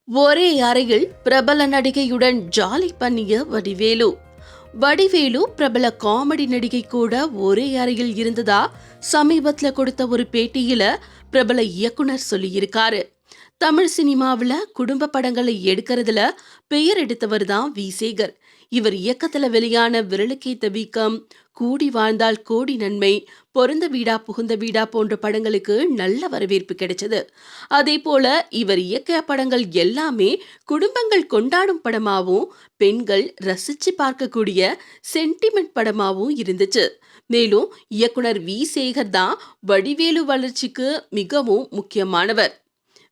ஒரே அறையில் பிரபல நடிகையுடன் ஜாலி பண்ணிய வடிவேலு. வடிவேலு பிரபல காமெடி நடிகை கூட ஒரே அறையில் இருந்ததா சமீபத்துல கொடுத்த ஒரு பேட்டியில பிரபல இயக்குனர் சொல்லியிருக்காரு. தமிழ் சினிமாவில் குடும்ப படங்களை எடுக்கிறதுல பெயர் எடுத்தவர் தான் வி சேகர். இவர் இயக்கத்துல வெளியான விரலுக்கேத்த வீக்கம், கூடி வாழ்ந்தால் கோடி நன்மை, பொருந்த வீடா புகுந்த வீடா போன்ற படங்களுக்கு நல்ல வரவேற்பு கிடைச்சது. அதே போல இவர் இயக்க படங்கள் எல்லாமே குடும்பங்கள் கொண்டாடும் படமாவும் பெண்கள் ரசிச்சு பார்க்கக்கூடிய சென்டிமெண்ட் படமாவும் இருந்துச்சு. மேலும் இயக்குனர் வி சேகர் தான் வடிவேலு வளர்ச்சிக்கு மிகவும் முக்கியமானவர்.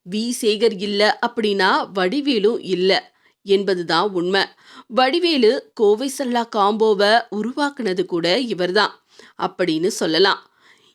வி சேகர் இல்ல அப்படின்னா வடிவேலு இல்ல என்பதுதான் உண்மை. வடிவேலு கோவை சரளா காம்போவை உருவாக்குனது கூட இவர்தான் அப்படின்னு சொல்லலாம்.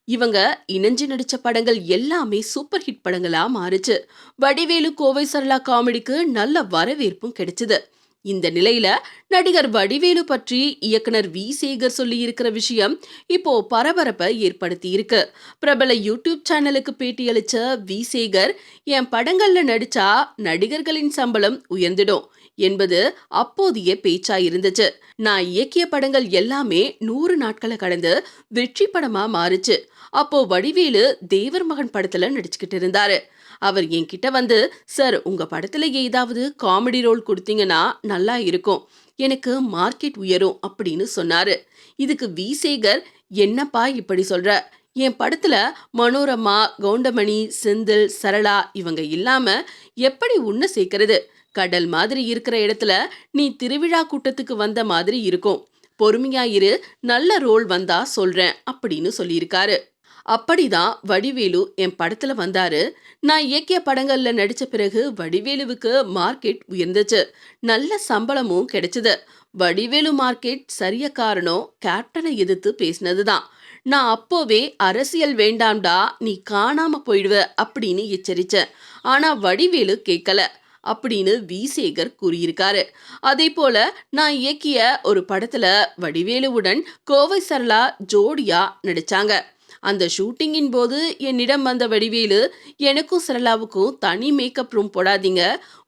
இவங்க இணைஞ்சு நடிச்ச படங்கள் எல்லாமே சூப்பர் ஹிட் படங்களா மாறுச்சு. வடிவேலு கோவை சரளா காமெடிக்கு நல்ல வரவேற்பும் கிடைச்சது. இந்த நிலையில நடிகர் வடிவேலு பற்றி இயக்குனர் வி சேகர் சொல்லி இருக்கிற விஷயம் இப்போ பரபரப்பை ஏற்படுத்தி இருக்கு. பிரபல யூடியூப் சேனலுக்கு பேட்டியளிச்ச வி சேகர், என் படங்கள்ல நடிச்சா நடிகர்களின் சம்பளம் உயர்ந்திடும் என்பது அப்போதைய பேச்சா இருந்துச்சு. நான் இயக்கிய படங்கள் எல்லாமே 100 நாட்களை கடந்து வெற்றி படமா மாறுச்சு. அப்போ வடிவேலு தேவர் மகன் படத்துல நடிச்சுக்கிட்டு இருந்தாரு. அவர் என்கிட்ட வந்து, சார் உங்க படத்துல ஏதாவது காமெடி ரோல் கொடுத்தீங்கன்னா நல்லா இருக்கும், எனக்கு மார்க்கெட் உயரும் அப்படின்னு சொன்னாரு. இதுக்கு வி சேகர், என்னப்பா இப்படி சொல்ற, என் படத்துல மனோரமா, கவுண்டமணி, செந்தில், சரளா இவங்க இல்லாம எப்படி உன்னை சேர்க்கறது? கடல் மாதிரி இருக்கிற இடத்துல நீ திருவிழா கூட்டத்துக்கு வந்த மாதிரி இருக்கும், பொறுமையாயிரு, நல்ல ரோல் வந்தா சொல்றேன் அப்படின்னு சொல்லியிருக்காரு. அப்படிதான் வடிவேலு என் படத்துல வந்தாரு. நான் இயக்கிய படங்கள்ல நடிச்ச பிறகு வடிவேலுவுக்கு மார்க்கெட் உயர்ந்துச்சு, நல்ல சம்பளமும் கிடைச்சது. வடிவேலு மார்க்கெட் சரிய காரணம் கேப்டனை எதிர்த்து பேசினதுதான். நான் அப்போவே அரசியல் வேண்டாம்டா, நீ காணாம போயிடுவ அப்படின்னு எச்சரிச்சேன். ஆனா வடிவேலு கேட்கல அப்படின்னு வி சேகர் கூறியிருக்காரு. அதே போல நான் இயக்கிய ஒரு படத்துல வடிவேலுவுடன் கோவை சரளா ஜோடியா நடிச்சாங்க. அந்த ஷூட்டிங்கின் போது என்னிடம் வந்த வடிவேலு, எனக்கும் சரளாவுக்கும் தனி மேக்கப் ரூம் போடாதீங்க,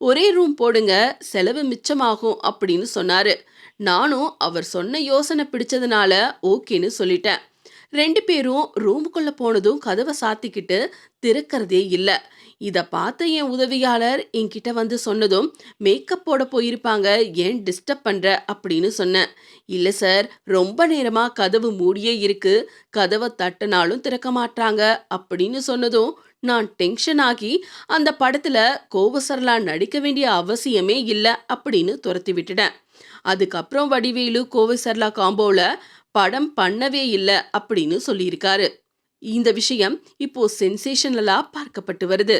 ஒரே ரூம் போடுங்க, செலவு மிச்சமாகும் அப்படின்னு சொன்னாரு. நானும் அவர் சொன்ன யோசனை பிடிச்சதுனால ஓகேன்னு சொல்லிட்டேன். 2 பேரும் ரூமுக்குள்ள போனதும் கதவை சாத்திக்கிட்டு திறக்கிறதே இல்லை. இதை பார்த்த என் உதவியாளர் என்கிட்ட வந்து சொன்னதும், மேக்கப் போட போயிருப்பாங்க, ஏன் டிஸ்டர்ப் பண்ற அப்படின்னு சொன்னேன். இல்லை சார், ரொம்ப நேரமா கதவு மூடியே இருக்கு, கதவை தட்டினாலும் திறக்க மாட்டாங்க அப்படின்னு சொன்னதும் நான் டென்ஷன் ஆகி அந்த படத்துல கோவசரலா நடிக்க வேண்டிய அவசியமே இல்லை அப்படின்னு துரத்தி விட்டுட்டேன். அதுக்கப்புறம் வடிவேலு கோவை சரளா காம்போல படம் பண்ணவே இல்லை அப்படின்னு சொல்லியிருக்காரு. இந்த விஷயம் இப்போ சென்சேஷனலா பார்க்கப்பட்டு வருது.